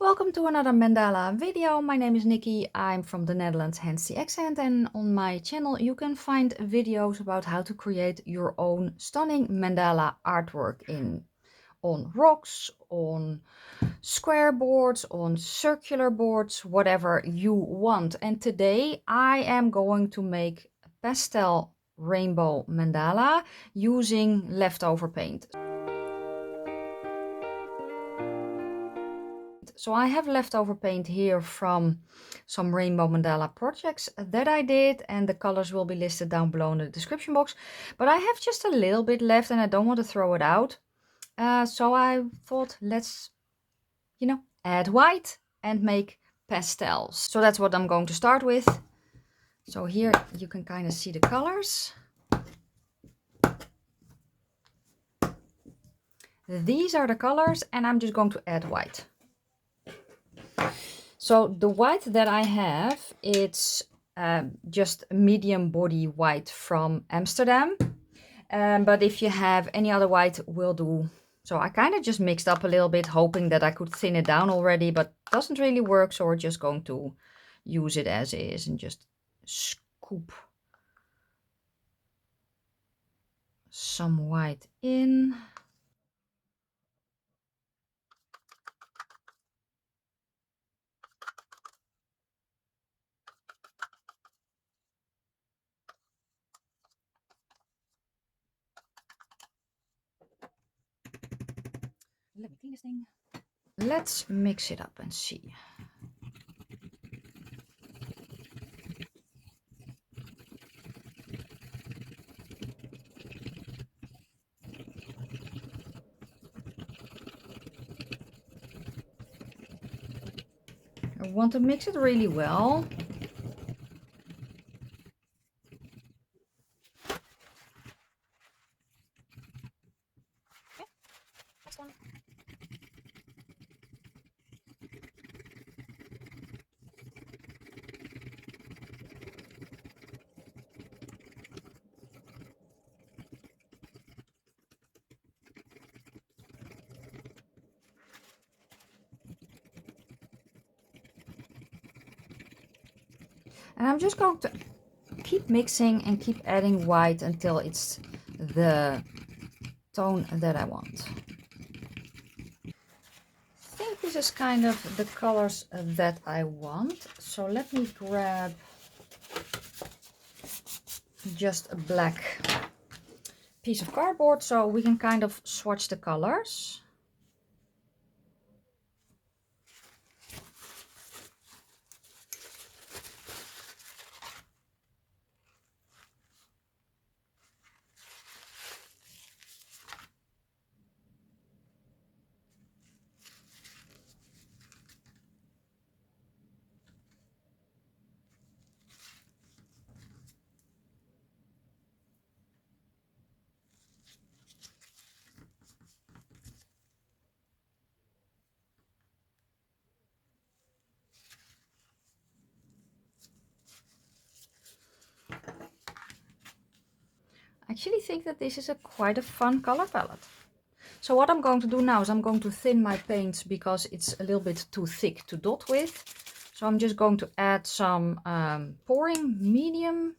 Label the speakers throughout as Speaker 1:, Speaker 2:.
Speaker 1: Welcome to another mandala video. My name is Nikki. I'm from the Netherlands, hence the accent, and on my channel you can find videos about how to create your own stunning mandala artwork on rocks, on square boards, on circular boards, whatever you want. And today I am going to make a pastel rainbow mandala using leftover paint. So I have leftover paint here from some rainbow mandala projects that I did, and the colors will be listed down below in the description box. But I have just a little bit left and I don't want to throw it out. So I thought, let's, add white and make pastels. So that's what I'm going to start with. So here you can kind of see the colors. These are the colors and I'm just going to add white. So the white that I have, it's just medium body white from Amsterdam. But if you have any other white, will do. So I kind of just mixed up a little bit, hoping that I could thin it down already, but it doesn't really work. So we're just going to use it as is and just scoop some white in. Let me clean this thing. Let's mix it up and see. I want to mix it really well. Okay, next one. And I'm just going to keep mixing and keep adding white until it's the tone that I want. I think this is kind of the colors that I want. So let me grab just a black piece of cardboard so we can kind of swatch the colors. I actually think that this is quite a fun color palette. So what I'm going to do now is I'm going to thin my paints because it's a little bit too thick to dot with. So I'm just going to add some pouring medium.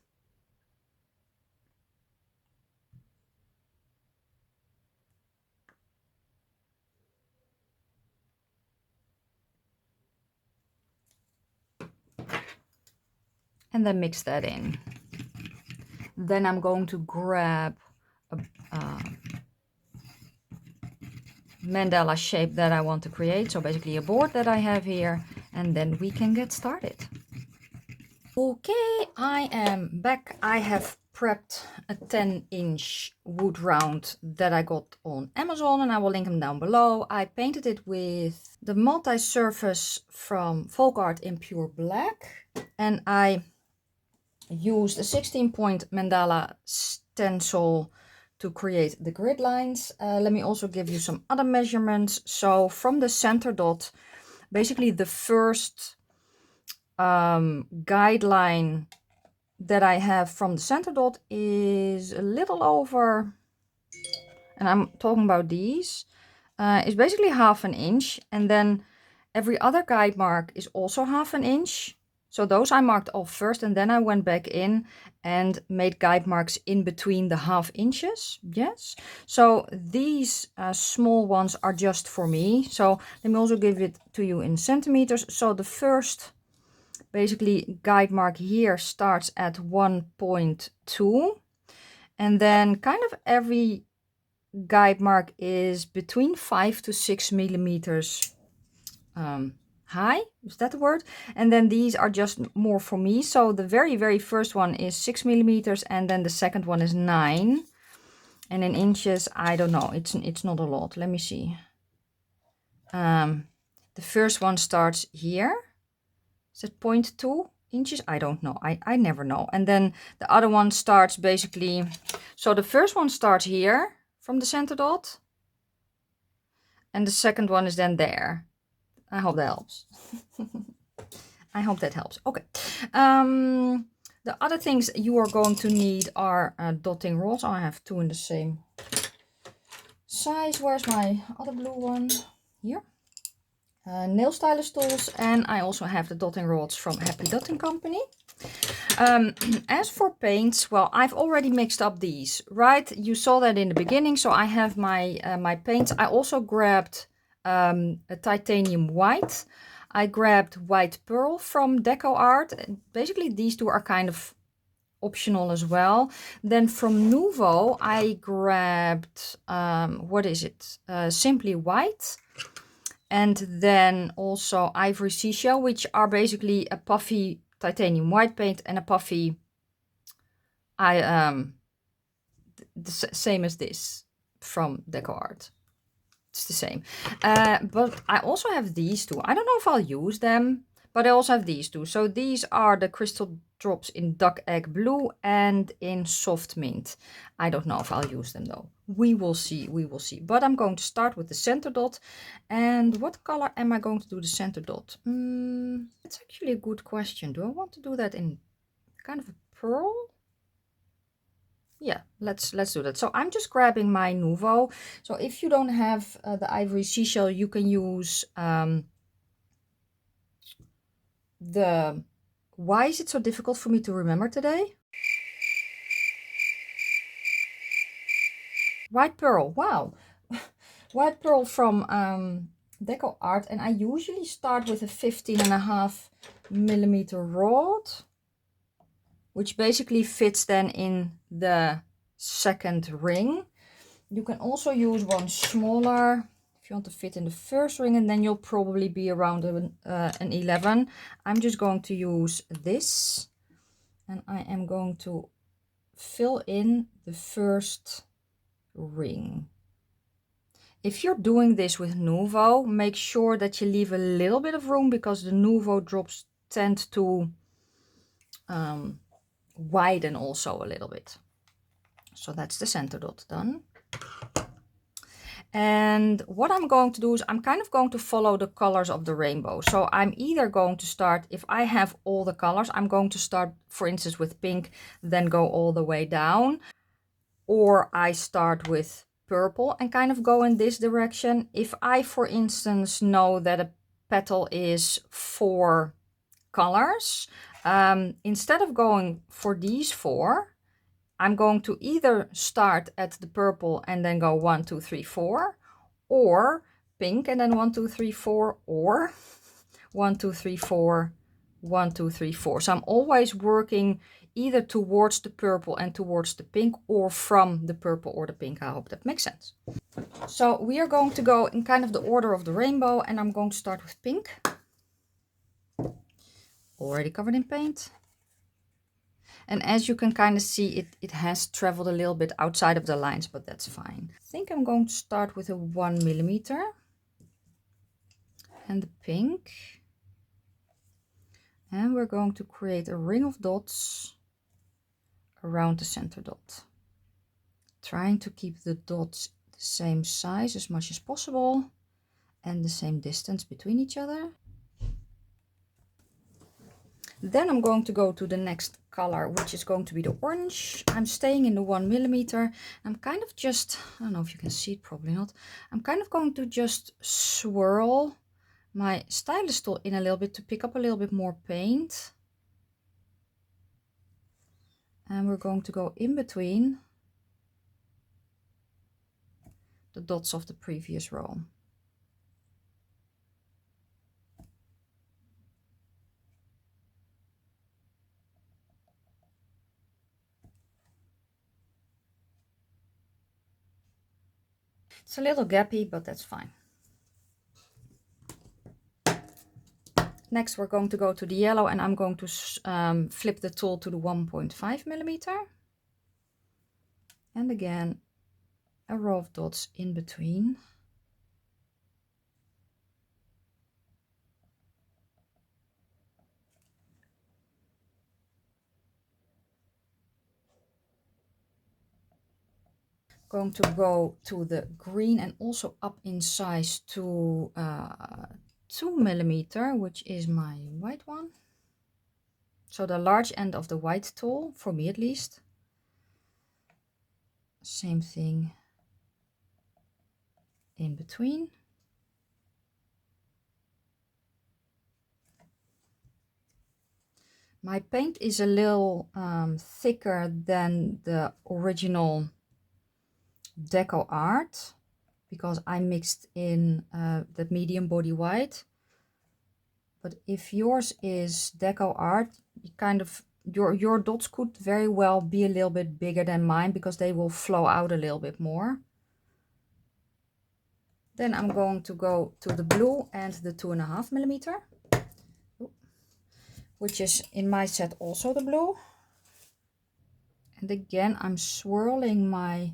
Speaker 1: And then mix that in. Then I'm going to grab a mandala shape that I want to create. So basically a board that I have here, and then we can get started. Okay, I am back. I have prepped a 10-inch wood round that I got on Amazon, and I will link them down below. I painted it with the multi-surface from DecoArt in pure black, and I used a 16-point mandala stencil to create the grid lines. Let me also give you some other measurements. So from the center dot, basically the first guideline that I have from the center dot is a little over, and I'm talking about these, is basically 1/2 inch, and then Every other guide mark is also 1/2 inch. So those I marked off first, and then I went back in and made guide marks in between the 1/2 inches. Yes. So these small ones are just for me. So let me also give it to you in centimeters. So the first basically guide mark here starts at 1.2. And then kind of every guide mark is between 5 to 6 millimeters high, is that the word? And then these are just more for me. So the very first one is 6 millimeters, and then the second one is 9. And in inches, I don't know, it's not a lot. Let me see. The first one starts here. Is it 0.2 inches? I don't know. I never know. And then the other one starts basically, so the first one starts here from the center dot, and the second one is then there. I hope that helps. I hope that helps. Okay. The other things you are going to need are dotting rods. I have 2 in the same size. Where's my other blue one? Here. Nail stylus tools, and I also have the dotting rods from Happy Dotting Company. As for paints, well, I've already mixed up these, right? You saw that in the beginning. So I have my my paints. I also grabbed a titanium white. I grabbed white pearl from DecoArt. Basically, these two are kind of optional as well. Then from Nuvo, I grabbed, what is it? Simply White. And then also Ivory Seashell, which are basically a puffy titanium white paint and a puffy, the same as this from DecoArt. It's the same. But I also have these two. I don't know if I'll use them, but I also have these two. So these are the crystal drops in duck egg blue and in soft mint. I don't know if I'll use them though. We will see, we will see. But I'm going to start with the center dot. And what color am I going to do the center dot? That's actually a good question. Do I want to do that in kind of a pearl? Yeah, let's do that. So I'm just grabbing my Nuvo. So if you don't have the Ivory Seashell, you can use why is it so difficult for me to remember today? White pearl, wow. White pearl from DecoArt, and I usually start with a 15.5 millimeter rod, which basically fits then in the second ring. You can also use one smaller if you want to fit in the first ring, and then you'll probably be around an 11. I'm just going to use this, and I am going to fill in the first ring. If you're doing this with Nuvo, make sure that you leave a little bit of room, because the Nuvo drops tend to widen also a little bit. So that's the center dot done. And what I'm going to do is I'm kind of going to follow the colors of the rainbow. So I'm either going to start, if I have all the colors, I'm going to start, for instance, with pink, then go all the way down. Or I start with purple and kind of go in this direction. If I, for instance, know that a petal is 4 colors, instead of going for these 4, I'm going to either start at the purple and then go 1, 2, 3, 4, or pink and then 1, 2, 3, 4, or 1, 2, 3, 4, 1, 2, 3, 4. So I'm always working either towards the purple and towards the pink, or from the purple or the pink. I hope that makes sense. So we are going to go in kind of the order of the rainbow, and I'm going to start with pink. Already covered in paint. And as you can kind of see, it has traveled a little bit outside of the lines, but that's fine. I think I'm going to start with a 1 millimeter and the pink. And we're going to create a ring of dots around the center dot. Trying to keep the dots the same size as much as possible and the same distance between each other. Then I'm going to go to the next color, which is going to be the orange. I'm staying in the 1 millimeter. I'm kind of just, I don't know if you can see it, probably not. I'm kind of going to just swirl my stylus tool in a little bit to pick up a little bit more paint. And we're going to go in between the dots of the previous row. It's a little gappy, but that's fine. Next, we're going to go to the yellow, and I'm going to flip the tool to the 1.5 millimeter. And again, a row of dots in between. Going to go to the green and also up in size to 2 millimeter, which is my white one. So the large end of the white tool, for me at least. Same thing in between. My paint is a little thicker than the original DecoArt because I mixed in the medium body white. But if yours is DecoArt, you kind of your dots could very well be a little bit bigger than mine because they will flow out a little bit more. Then I'm going to go to the blue and the 2.5 millimeter, which is in my set also the blue. And again, I'm swirling my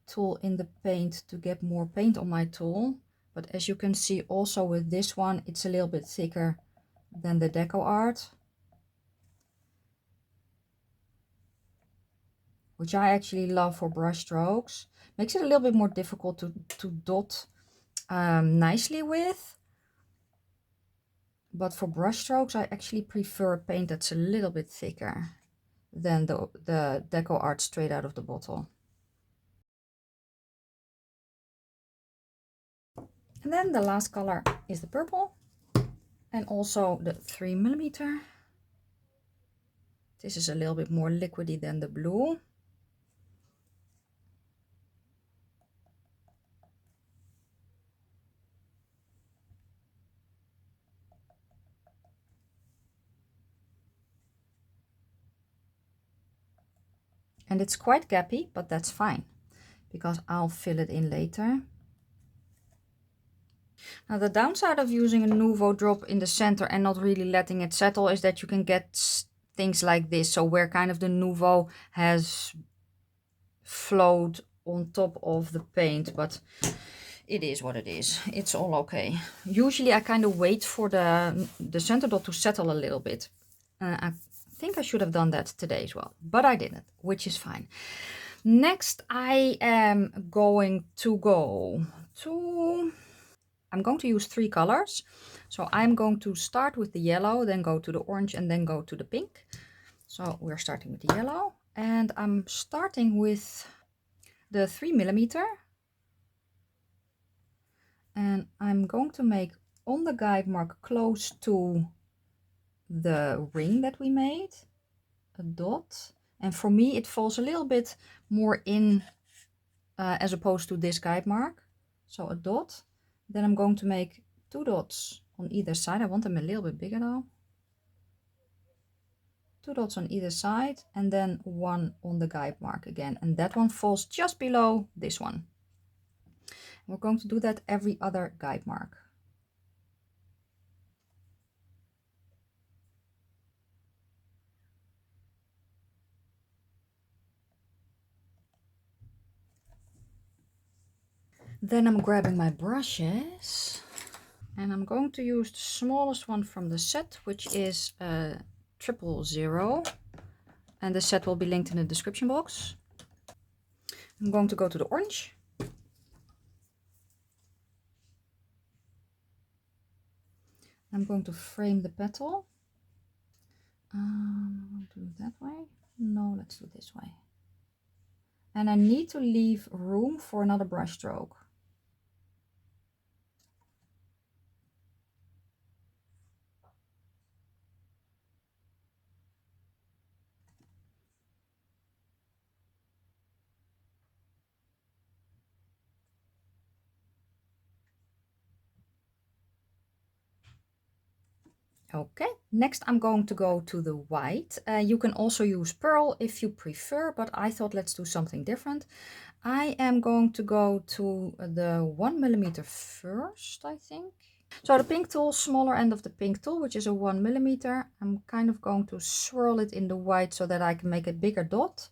Speaker 1: tool in the paint to get more paint on my tool. But as you can see also with this one, it's a little bit thicker than the DecoArt, which I actually love for brush strokes. Makes it a little bit more difficult to dot nicely with. But for brush strokes, I actually prefer paint that's a little bit thicker than the DecoArt straight out of the bottle. And then the last color is the purple and also the 3 millimeter. This is a little bit more liquidy than the blue. And it's quite gappy, but that's fine because I'll fill it in later. Now the downside of using a Nuvo drop in the center and not really letting it settle is that you can get things like this. So where kind of the Nuvo has flowed on top of the paint, but it is what it is. It's all okay. Usually I kind of wait for the center dot to settle a little bit. I think I should have done that today as well, but I didn't, which is fine. Next, I am going to go to... I'm going to use 3 colors. So I'm going to start with the yellow, then go to the orange, and then go to the pink. So we're starting with the yellow. And I'm starting with the 3 millimeter. And I'm going to make on the guide mark close to the ring that we made a dot. And for me, it falls a little bit more in as opposed to this guide mark. So a dot. Then I'm going to make 2 dots on either side. I want them a little bit bigger though. 2 dots on either side and then 1 on the guide mark again. And that one falls just below this one. We're going to do that every other guide mark. Then I'm grabbing my brushes and I'm going to use the smallest one from the set, which is 000. And the set will be linked in the description box. I'm going to go to the orange. I'm going to frame the petal. Want to do it that way? No, let's do it this way. And I need to leave room for another brush stroke. Okay, next I'm going to go to the white. You can also use pearl if you prefer, but I thought let's do something different. I am going to go to the 1mm first, I think. So the pink tool, smaller end of the pink tool, which is a 1mm. I'm kind of going to swirl it in the white so that I can make a bigger dot.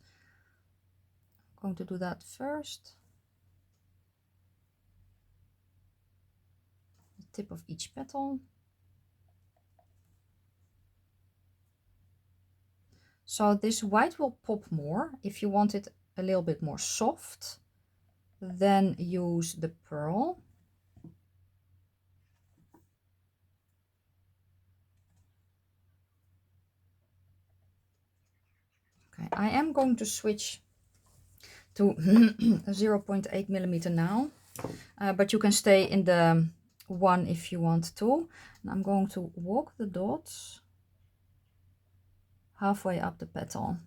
Speaker 1: I'm going to do that first. The tip of each petal. So this white will pop more. If you want it a little bit more soft, then use the pearl. Okay, I am going to switch to 0.8mm now, but you can stay in the 1 if you want to. And I'm going to walk the dots halfway up the petal.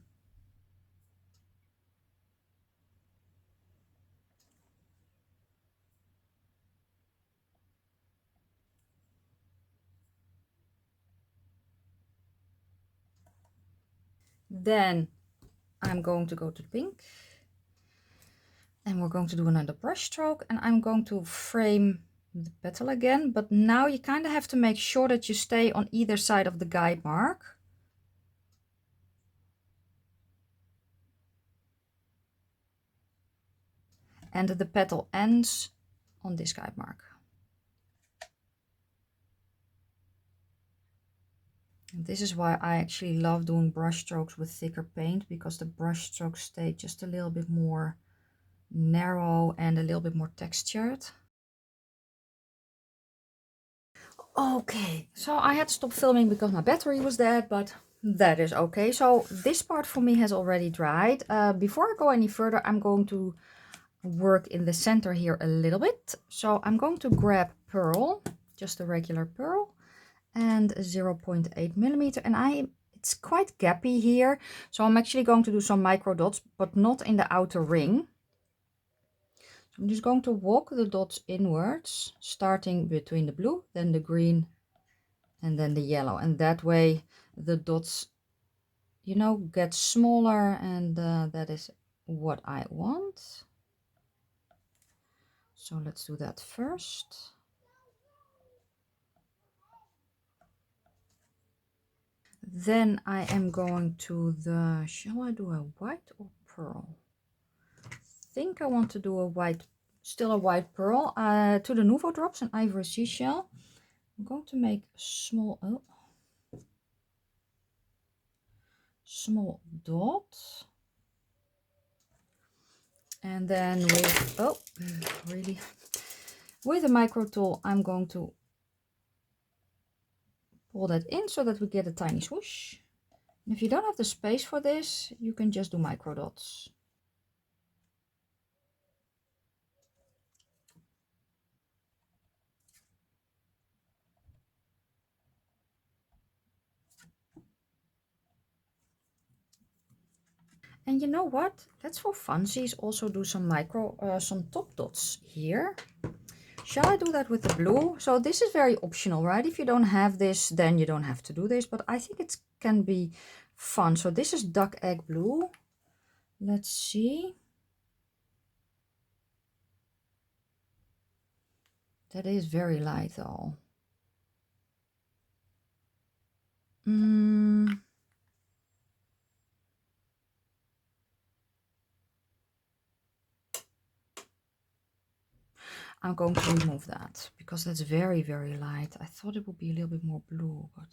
Speaker 1: Then I'm going to go to pink, and we're going to do another brush stroke, and I'm going to frame the petal again, but now you kind of have to make sure that you stay on either side of the guide mark. And the petal ends on this guide mark. And this is why I actually love doing brush strokes with thicker paint, because the brush strokes stay just a little bit more narrow and a little bit more textured. Okay, so I had to stop filming because my battery was dead, but that is okay. So this part for me has already dried. Before I go any further, I'm going to work in the center here a little bit. So I'm going to grab pearl, just a regular pearl, and 0.8mm, and it's quite gappy here, so I'm actually going to do some micro dots, but not in the outer ring. So I'm just going to walk the dots inwards, starting between the blue, then the green, and then the yellow, and that way the dots, you know, get smaller, and that is what I want. So let's do that first. Then I am going to the, shall I do a white or pearl? I think I want to do a white, still a white pearl, to the Nuvo drops and Ivory Seashell. I'm going to make small, small dot. And then with, really, with a micro tool, I'm going to pull that in so that we get a tiny swoosh. And if you don't have the space for this, you can just do micro dots. And you know what? Let's for funsies also do some some top dots here. Shall I do that with the blue? So this is very optional, right? If you don't have this, then you don't have to do this, but I think it can be fun. So this is duck egg blue. Let's see. That is very light though. I'm going to remove that because that's very, very light. I thought it would be a little bit more blue, but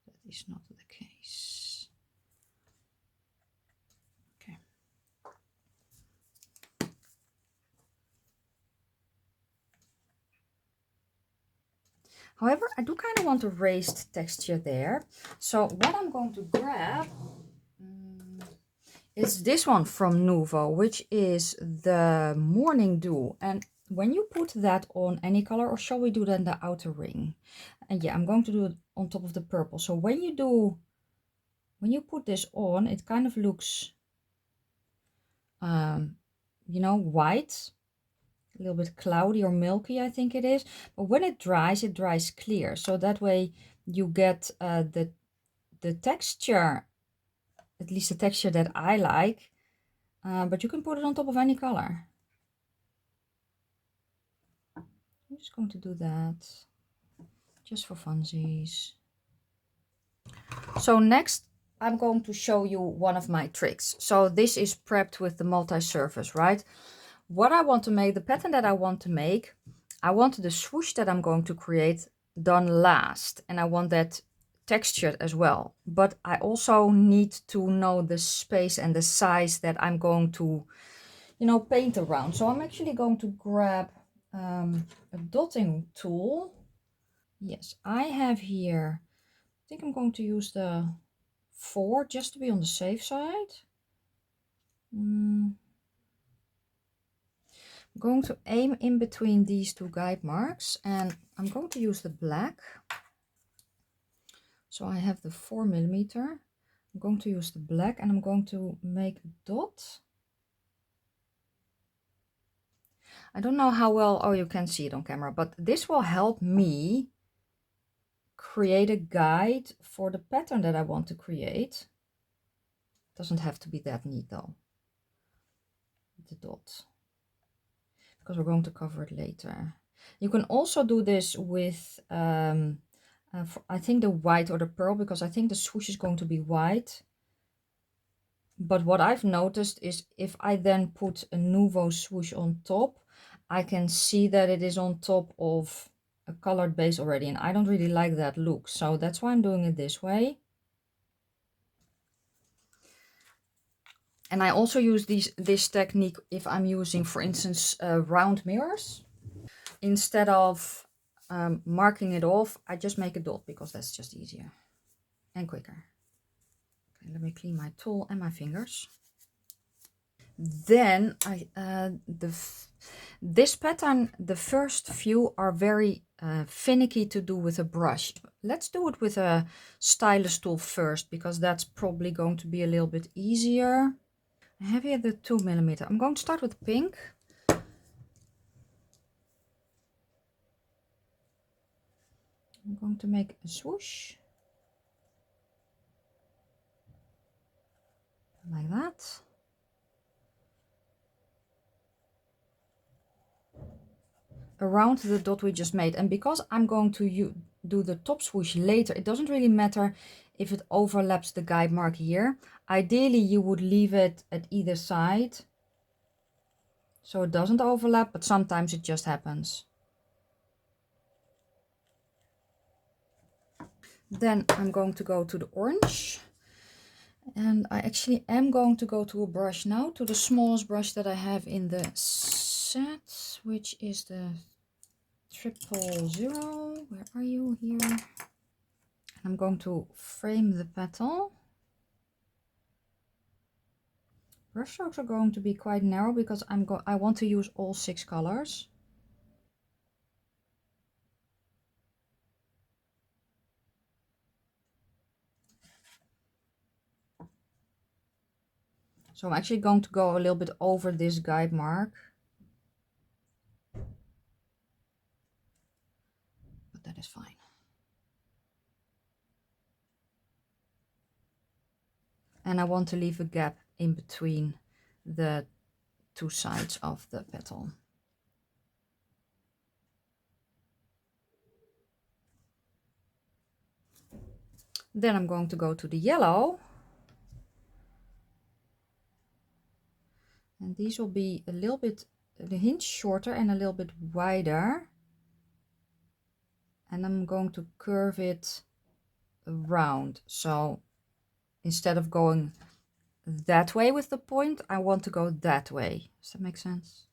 Speaker 1: that is not the case. Okay. However, I do kind of want a raised texture there. So what I'm going to grab is this one from Nuvo, which is the Morning Dew. And when you put that on any color, or shall we do that in the outer ring? And yeah, I'm going to do it on top of the purple. So when you put this on, it kind of looks, you know, white, a little bit cloudy or milky, I think it is. But when it dries clear. So that way you get the texture, at least the texture that I like. But you can put it on top of any color. I'm just going to do that just for funsies. So next I'm going to show you one of my tricks. So this is prepped with the multi-surface, right? What I want to make, the pattern that I want to make, I want the swoosh that I'm going to create done last. And I want that textured as well. But I also need to know the space and the size that I'm going to, you know, paint around. So I'm actually going to grab a dotting tool. Yes, I have here, I think I'm going to use the 4 just to be on the safe side. I'm going to aim in between these 2 guide marks, and I'm going to use the black. So I have the 4mm. I'm going to use the black and I'm going to make a dot. I don't know how well, oh, you can see it on camera, but this will help me create a guide for the pattern that I want to create. It doesn't have to be that neat though, the dot, because we're going to cover it later. You can also do this with, I think the white or the pearl, because I think the swoosh is going to be white. But what I've noticed is if I then put a Nuvo swoosh on top, I can see that it is on top of a colored base already, and I don't really like that look. So that's why I'm doing it this way. And I also use this technique if I'm using, for instance, round mirrors. Instead of marking it off, I just make a dot because that's just easier and quicker. Okay, let me clean my tool and my fingers. Then this pattern, the first few are very finicky to do with a brush. Let's do it with a stylus tool first, because that's probably going to be a little bit easier. I have here the 2mm. I'm going to start with pink. I'm going to make a swoosh like that. Around the dot we just made, and because I'm going to do the top swoosh later, it doesn't really matter if it overlaps the guide mark here. Ideally you would leave it at either side so it doesn't overlap, but sometimes it just happens. Then I'm going to go to the orange, and I actually am going to go to a brush now, to the smallest brush that I have in the set, which is the 000. Where are you? Here. I'm going to frame the petal. Brush strokes are going to be quite narrow because I want to use all 6 colors. So I'm actually going to go a little bit over this guide mark. But that is fine. And I want to leave a gap in between the 2 sides of the petal. Then I'm going to go to the yellow. And these will be a little bit, the hinge shorter and a little bit wider. And I'm going to curve it around. So instead of going that way with the point, I want to go that way. Does that make sense?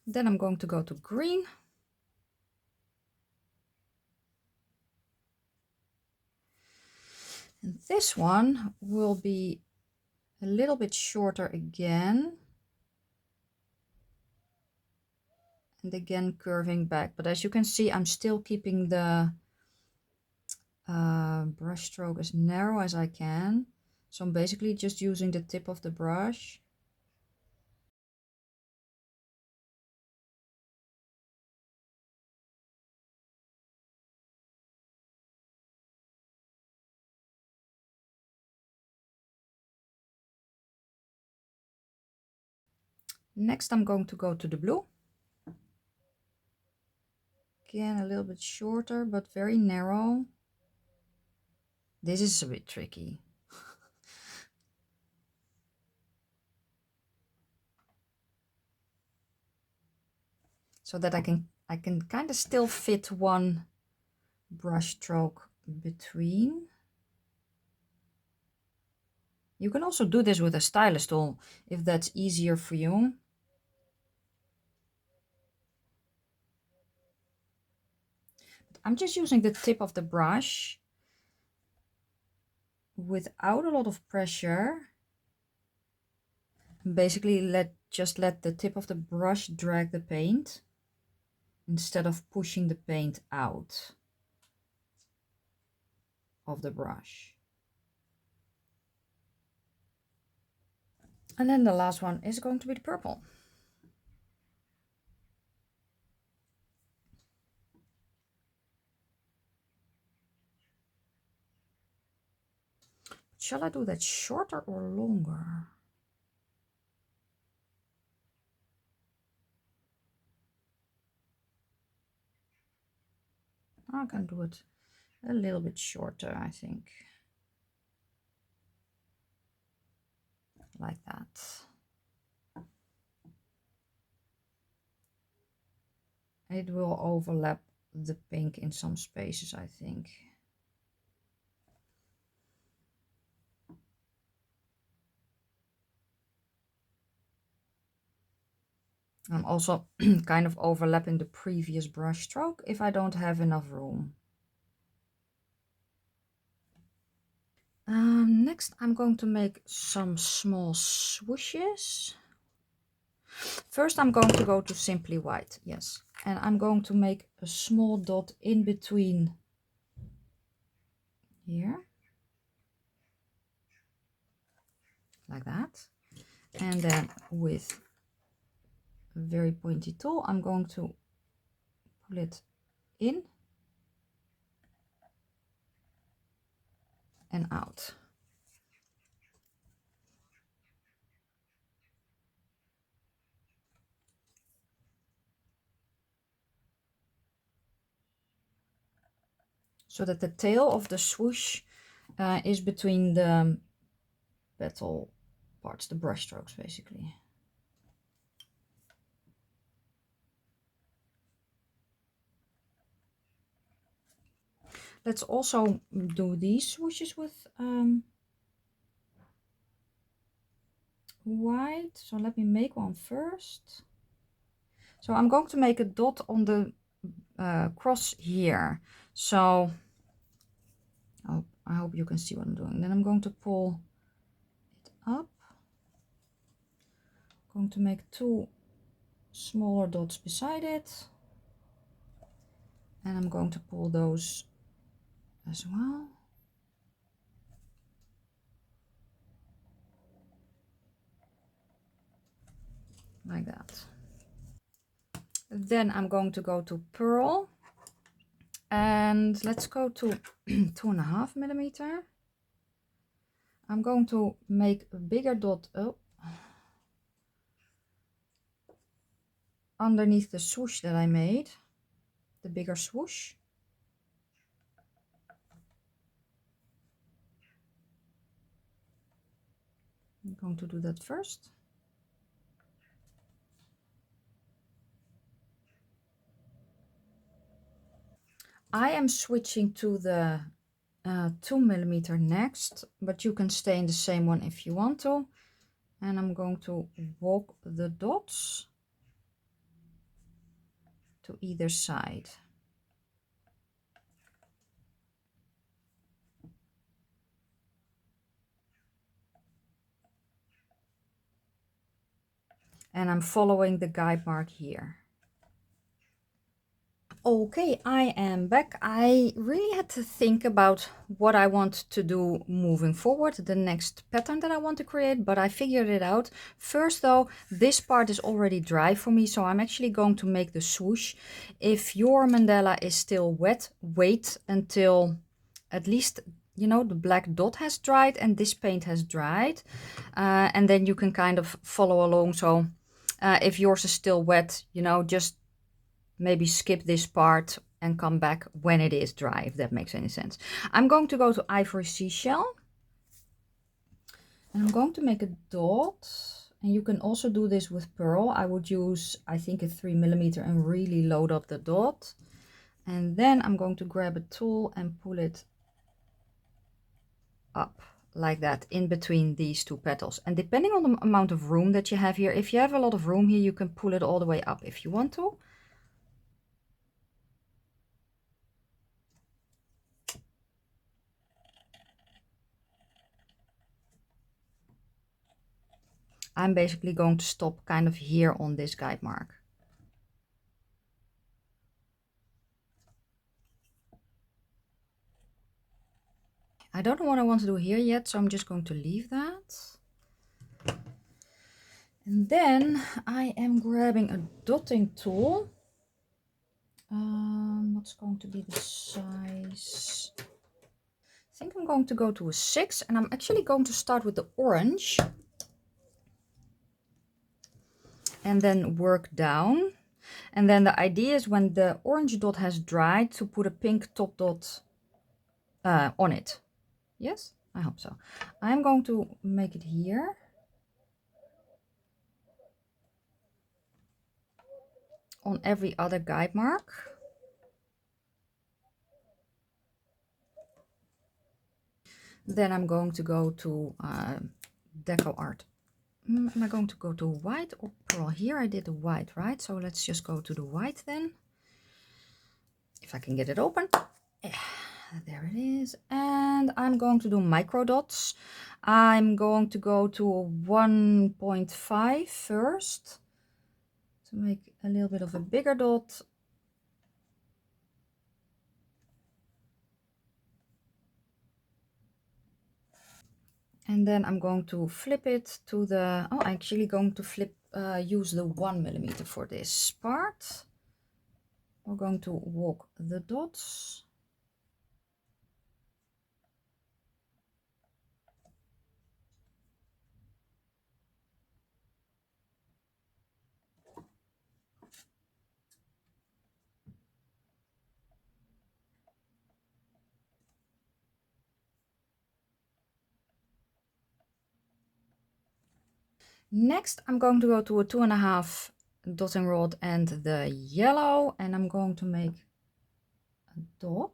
Speaker 1: Then I'm going to go to green. And this one will be a little bit shorter again. And again curving back, but as you can see, I'm still keeping the brush stroke as narrow as I can. So I'm basically just using the tip of the brush. Next, I'm going to go to the blue. Again, a little bit shorter, but very narrow. This is a bit tricky. So that I can kind of still fit one brush stroke between. You can also do this with a stylus tool if that's easier for you. I'm just using the tip of the brush without a lot of pressure. Basically just let the tip of the brush drag the paint instead of pushing the paint out of the brush. And then the last one is going to be the purple. Shall I do that shorter or longer? I can do it a little bit shorter, I think. Like that. It will overlap the pink in some spaces, I think. I'm also kind of overlapping the previous brush stroke if I don't have enough room. Next, I'm going to make some small swooshes. First, I'm going to go to Simply White, yes. And I'm going to make a small dot in between here. Like that. And then with a very pointy tool, I'm going to pull it in and out. So that the tail of the swoosh is between the petal parts, the brush strokes basically. Let's also do these swooshes with white. So let me make one first. So I'm going to make a dot on the cross here. So I hope you can see what I'm doing. Then I'm going to pull it up. I'm going to make two smaller dots beside it. And I'm going to pull those as well. Like that. Then I'm going to go to Pearl. And let's go to 2.5 millimeter. I'm going to make a bigger dot underneath the swoosh that I made, the bigger swoosh. I'm going to do that first. I am switching to the 2 millimeter next, but you can stay in the same one if you want to. And I'm going to walk the dots to either side. And I'm following the guide mark here. Okay, I am back. I really had to think about what I want to do moving forward, the next pattern that I want to create, but I figured it out. First though, this part is already dry for me, so I'm actually going to make the swoosh. If your mandala is still wet, wait until at least, you know, the black dot has dried and this paint has dried. And then you can kind of follow along. So if yours is still wet, you know, just maybe skip this part and come back when it is dry, if that makes any sense. I'm going to go to Ivory Seashell. And I'm going to make a dot. And you can also do this with pearl. I would use, I think, a 3mm and really load up the dot. And then I'm going to grab a tool and pull it up like that in between these two petals. And depending on the amount of room that you have here, if you have a lot of room here, you can pull it all the way up if you want to. I'm basically going to stop kind of here on this guide mark. I don't know what I want to do here yet, so I'm just going to leave that. And then I am grabbing a dotting tool. What's going to be the size? I think I'm going to go to a 6, and I'm actually going to start with the orange. And then work down. And then the idea is when the orange dot has dried to put a pink top dot on it. Yes, I hope so. I'm going to make it here. On every other guide mark. Then I'm going to go to DecoArt. Am I going to go to white or pearl? Here I did the white, right? So let's just go to the white then. If I can get it open. Yeah, there it is. And I'm going to do micro dots. I'm going to go to 1.5 first to make a little bit of a bigger dot. And then I'm going to flip it to the, oh, I'm actually going to use the 1mm for this part. We're going to walk the dots. Next, I'm going to go to a 2.5 dotting rod and the yellow, and I'm going to make a dot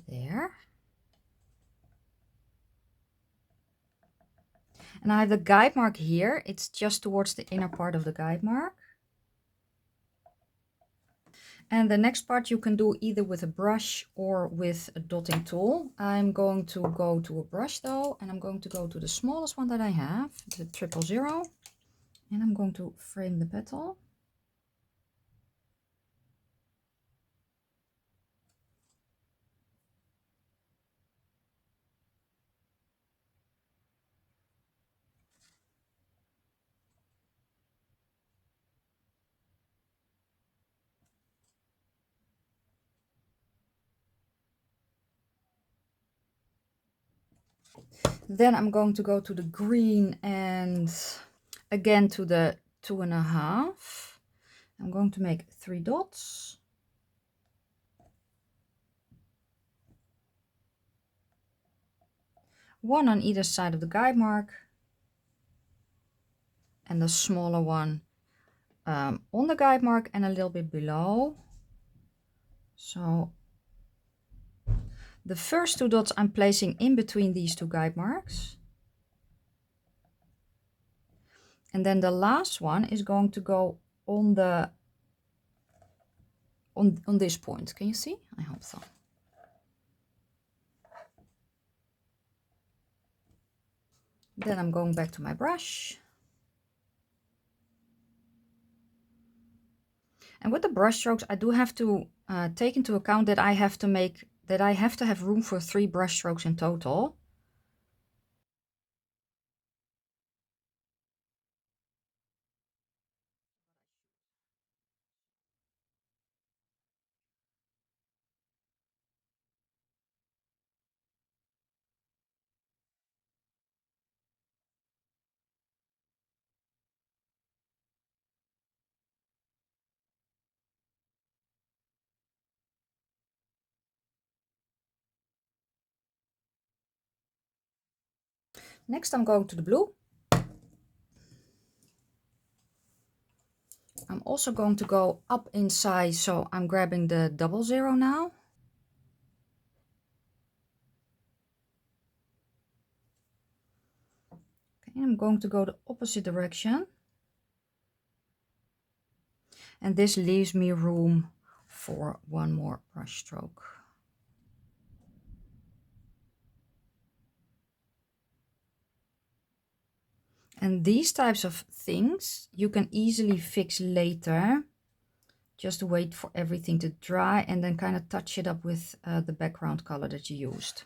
Speaker 1: there. And I have the guide mark here. It's just towards the inner part of the guide mark. And the next part you can do either with a brush or with a dotting tool. I'm going to go to a brush though, and I'm going to go to the smallest one that I have, the 000. And I'm going to frame the petal. Then I'm going to go to the green and again to the 2.5. I'm going to make 3 dots. One on either side of the guide mark. And the smaller one on the guide mark and a little bit below. So the first 2 dots I'm placing in between these 2 guide marks. And then the last one is going to go on the on this point. Can you see? I hope so. Then I'm going back to my brush. And with the brush strokes, I do have to take into account that I have to have room for 3 brush strokes in total. Next, I'm going to the blue. I'm also going to go up in size, so I'm grabbing the 00 now. Okay, I'm going to go the opposite direction. And this leaves me room for 1 more brush stroke. And these types of things you can easily fix later. Just wait for everything to dry and then kind of touch it up with the background color that you used.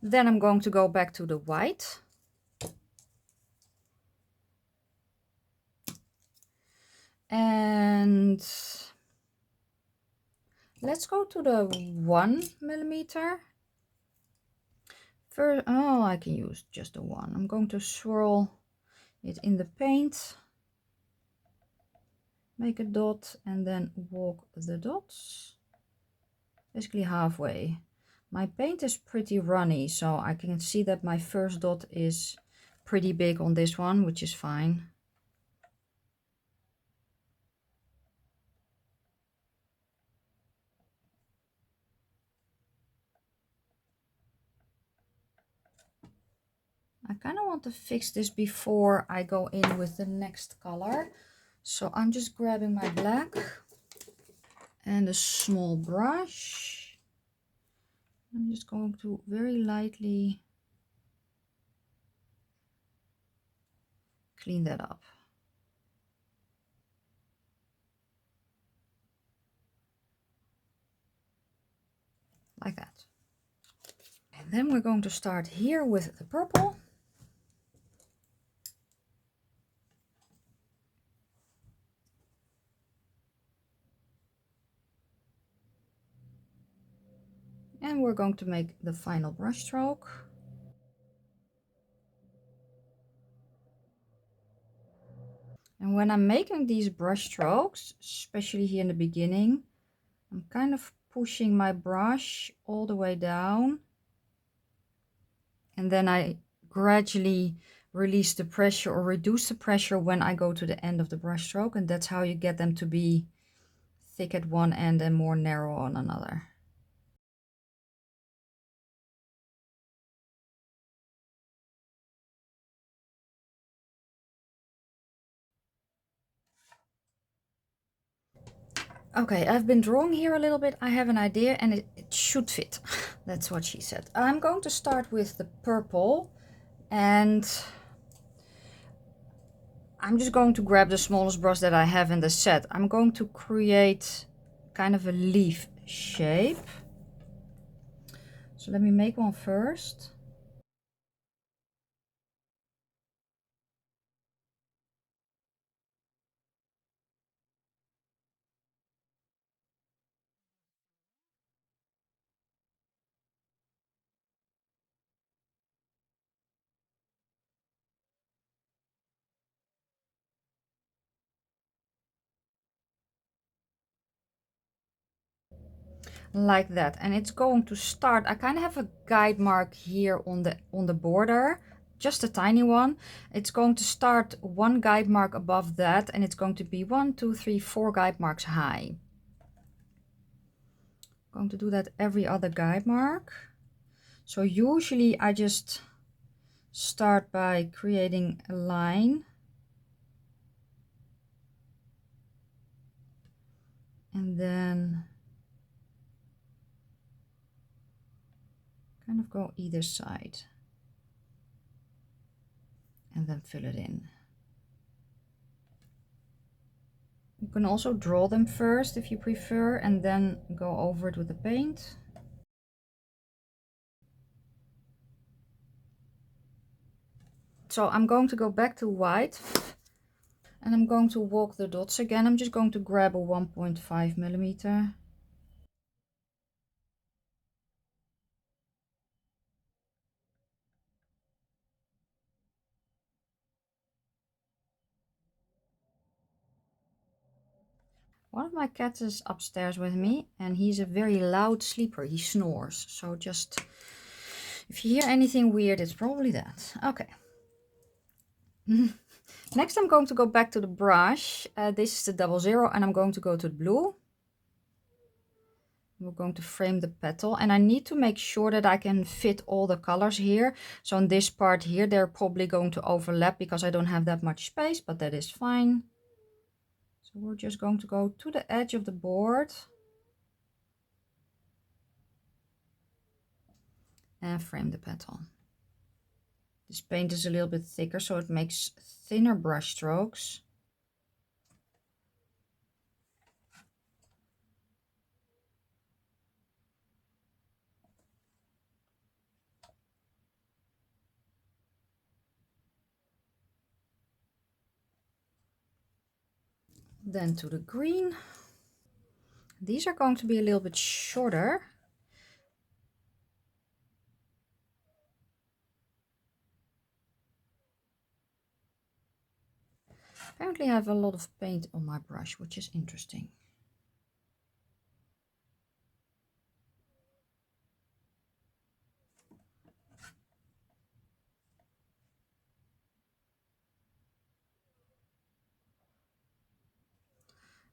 Speaker 1: Then I'm going to go back to the white. And let's go to the 1mm. First, oh, I can use just the 1. I'm going to swirl it in the paint. Make a dot and then walk the dots. Basically halfway. My paint is pretty runny, so I can see that my first dot is pretty big on this one, which is fine. I kind of want to fix this before I go in with the next color. So I'm just grabbing my black and a small brush. I'm just going to very lightly clean that up. Like that. And then we're going to start here with the purple. And we're going to make the final brush stroke. And when I'm making these brush strokes, especially here in the beginning, I'm kind of pushing my brush all the way down. And then I gradually release the pressure or reduce the pressure when I go to the end of the brush stroke. And that's how you get them to be thick at one end and more narrow on another. Okay, I've been drawing here a little bit. I have an idea and it should fit. That's what she said. I'm going to start with the purple and I'm just going to grab the smallest brush that I have in the set. I'm going to create kind of a leaf shape. So let me make one first. Like that, and it's going to start. I kind of have a guide mark here on the border, just a tiny one. It's going to start 1 guide mark above that, and it's going to be 1, 2, 3, 4 guide marks high. I'm going to do that every other guide mark. So usually I just start by creating a line and then kind of go either side. and then fill it in. You can also draw them first if you prefer, and then go over it with the paint. So I'm going to go back to white, and I'm going to walk the dots again. I'm just going to grab a 1.5 millimeter. One of my cats is upstairs with me, and he's a very loud sleeper. He snores, so just if you hear anything weird, it's probably that. Okay. Next, I'm going to go back to the brush. This is the 00, and I'm going to go to the blue. We're going to frame the petal, and I need to make sure that I can fit all the colors here. So on this part here, they're probably going to overlap because I don't have that much space, but that is fine. So we're just going to go to the edge of the board and frame the petal. This paint is a little bit thicker, so it makes thinner brush strokes. Then to the green. These are going to be a little bit shorter. Apparently I have a lot of paint on my brush, which is interesting.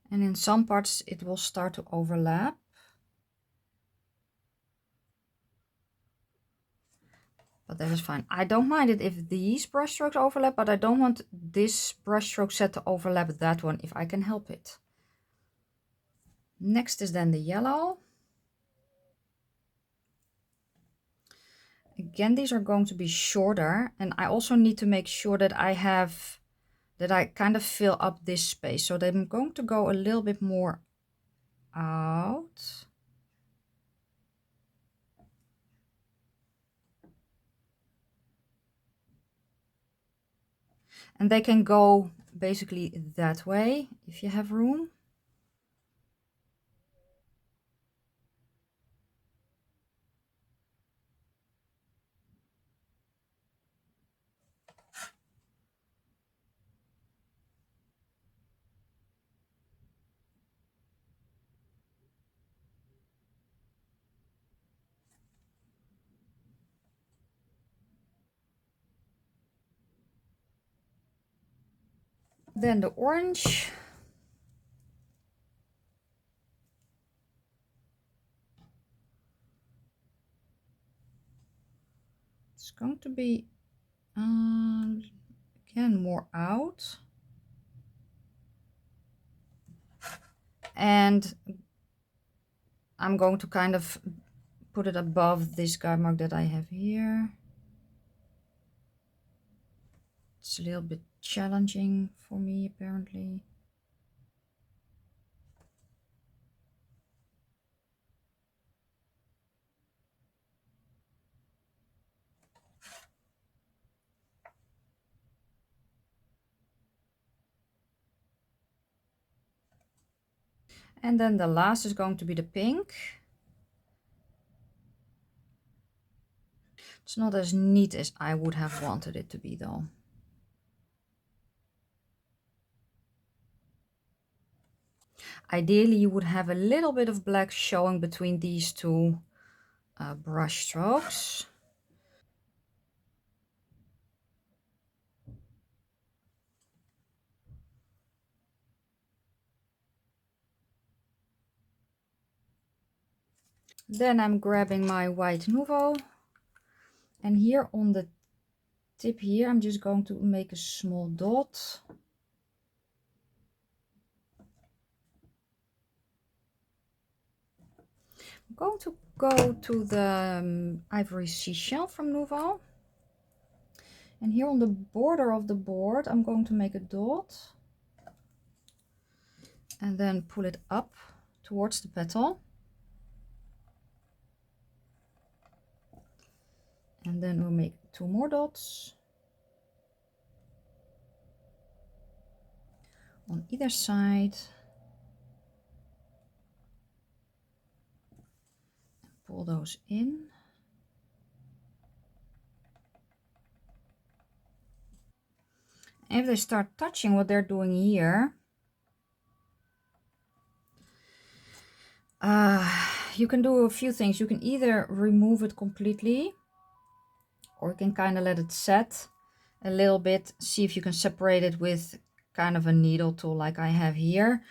Speaker 1: And in some parts it will start to overlap. But that is fine. I don't mind it if these brush strokes overlap, but I don't want this brush stroke set to overlap that one if I can help it. Next is then the yellow. Again, these are going to be shorter, and I also need to make sure that I kind of fill up this space. So I'm going to go a little bit more out. And they can go basically that way if you have room. Then the orange. It's going to be again more out. And I'm going to kind of put it above this guide mark that I have here. It's a little bit challenging for me apparently. And then the last is going to be the pink. It's not as neat as I would have wanted it to be though. Ideally you would have a little bit of black showing between these two brush strokes. Then I'm grabbing my white Nuvo, and here on the tip here I'm just going to make a small dot. I'm going to go to the Ivory Seashell from Nuvo, And here on the border of the board, I'm going to make a dot and then pull it up towards the petal. And then we'll make 2 more dots on either side. Pull those in. If they start touching what they're doing here, you can do a few things. You can either remove it completely, or you can kind of let it set a little bit, see if you can separate it with kind of a needle tool like I have here,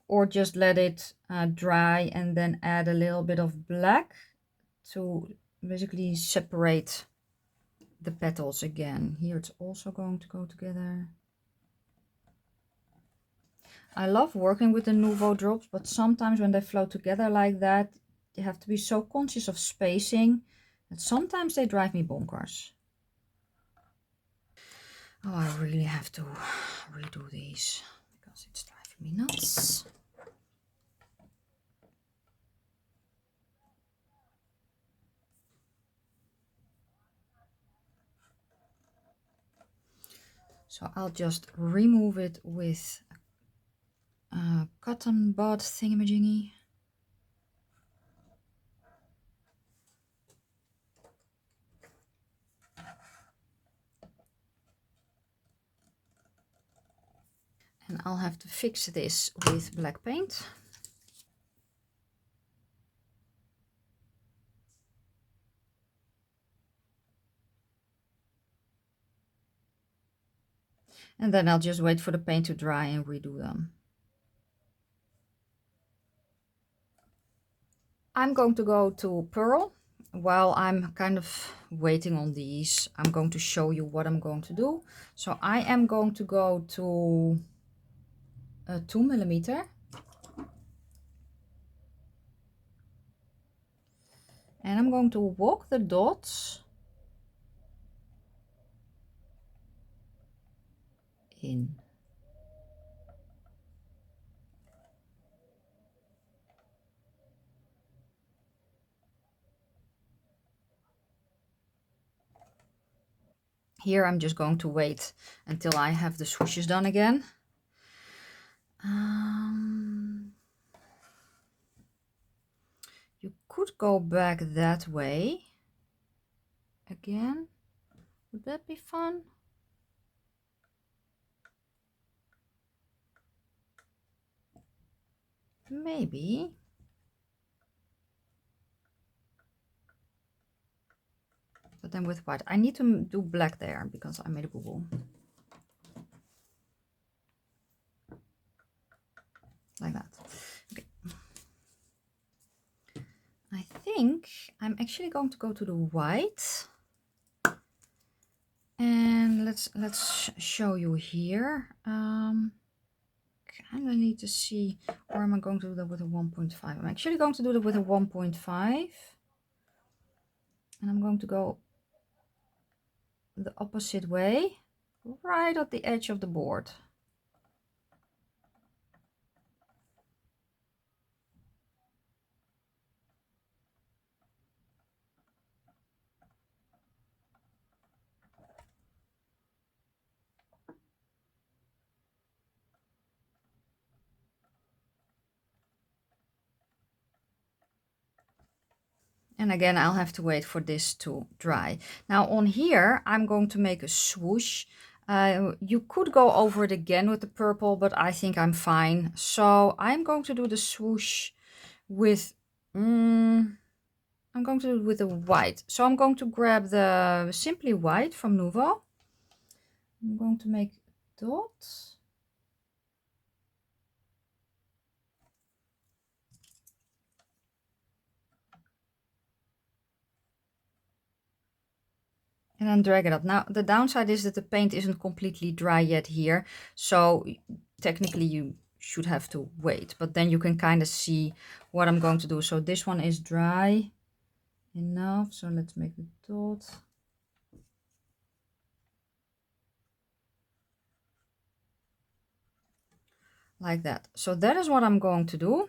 Speaker 1: or just let it dry and then add a little bit of black to basically separate the petals again. Here it's also going to go together. I love working with the Nuvo drops, but sometimes when they flow together like that, you have to be so conscious of spacing that sometimes they drive me bonkers. Oh, I really have to redo these because it's driving me nuts. So I'll just remove it with a cotton bud thingamajiggy. And I'll have to fix this with black paint. And then I'll just wait for the paint to dry and redo them. I'm going to go to Pearl. While I'm kind of waiting on these, I'm going to show you what I'm going to do. So I am going to go to a 2mm. And I'm going to walk the dots in. Here I'm just going to wait until I have the swooshes done again. You could go back that way again. Would that be fun? Maybe. But then with white. I need to do black there because I made a boo-boo. Like that. Okay. I think I'm actually going to go to the white. And let's show you here. Kind of need to see, or am I going to do that with a 1.5? I'm actually going to do that with a 1.5. And I'm going to go the opposite way, right at the edge of the board. And again, I'll have to wait for this to dry. Now on here, I'm going to make a swoosh. You could go over it again with the purple, but I think I'm fine. So I'm going to do the swoosh with, I'm going to do it with the white. So I'm going to grab the Simply White from Nuvo. I'm going to make dots. And then drag it up. Now the downside is that the paint isn't completely dry yet here. So technically you should have to wait. But then you can kind of see what I'm going to do. So this one is dry enough. So let's make the dot. like that. So that is what I'm going to do.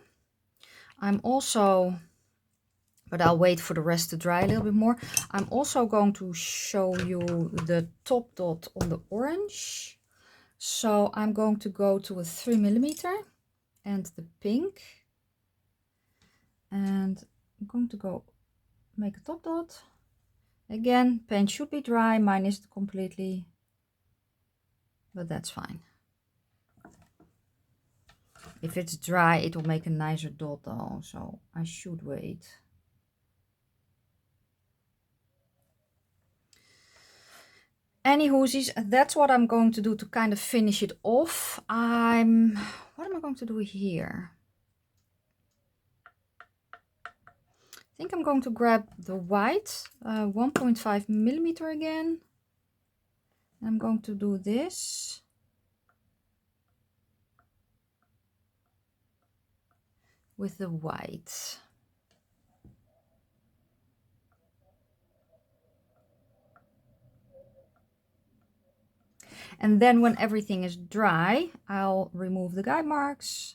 Speaker 1: I'm also, but I'll wait for the rest to dry a little bit more. I'm also going to show you the top dot on the orange. So I'm going to go to a 3mm and the pink. And I'm going to go make a top dot. Again, paint should be dry. Mine isn't completely, but that's fine. If it's dry, it will make a nicer dot though, so I should wait. Anywhoosies, that's what I'm going to do to kind of finish it off. What am I going to do here? I think I'm going to grab the white, 1.5mm again. I'm going to do this. With the white. And then when everything is dry, I'll remove the guide marks.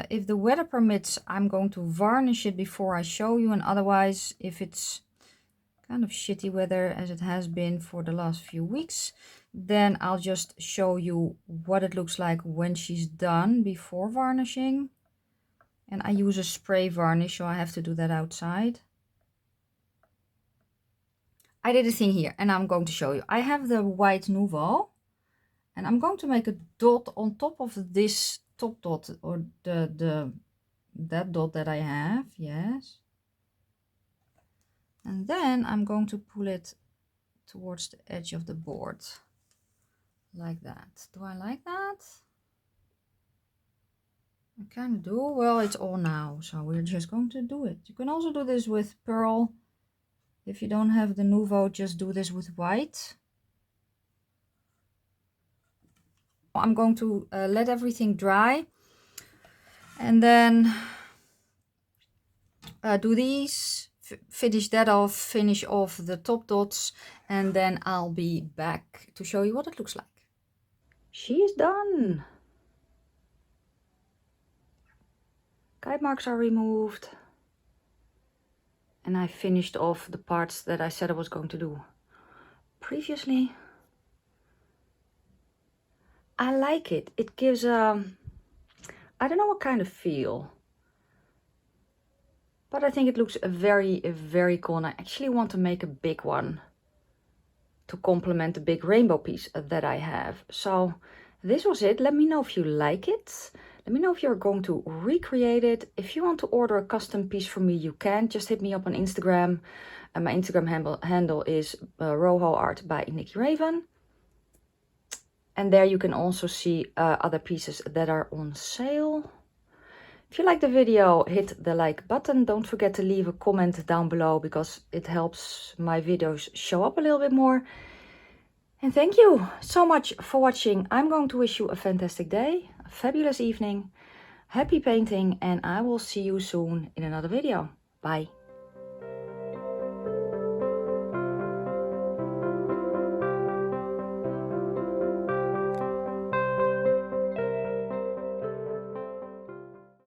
Speaker 1: If the weather permits, I'm going to varnish it before I show you, and otherwise, if it's kind of shitty weather as it has been for the last few weeks, then I'll just show you what it looks like when she's done before varnishing. And I use a spray varnish, so I have to do that outside. I did a thing here, and I'm going to show you. I have the white Nuvo, and I'm going to make a dot on top of this top dot, or that dot that I have, yes. And then I'm going to pull it towards the edge of the board, like that. Do I like that? I kind of do. Well, it's all now, so we're just going to do it. You can also do this with pearl. If you don't have the Nuvo, just do this with white. I'm going to let everything dry, and then do these, finish that off, finish off the top dots, and then I'll be back to show you what it looks like. She's done. Guide marks are removed. And I finished off the parts that I said I was going to do previously. I like it. It gives I don't know what kind of feel, but I think it looks very cool, and I actually want to make a big one to complement the big rainbow piece that I have. So this was it. Let me know if you like it. Let me know if you're going to recreate it. If you want to order a custom piece from me, you can. Just hit me up on Instagram. And my Instagram handle is Roho Art by Nikki Raven. And there you can also see other pieces that are on sale. If you like the video, hit the like button. Don't forget to leave a comment down below, because it helps my videos show up a little bit more. And thank you so much for watching. I'm going to wish you a fantastic day, a fabulous evening, happy painting, and I will see you soon in another video. Bye.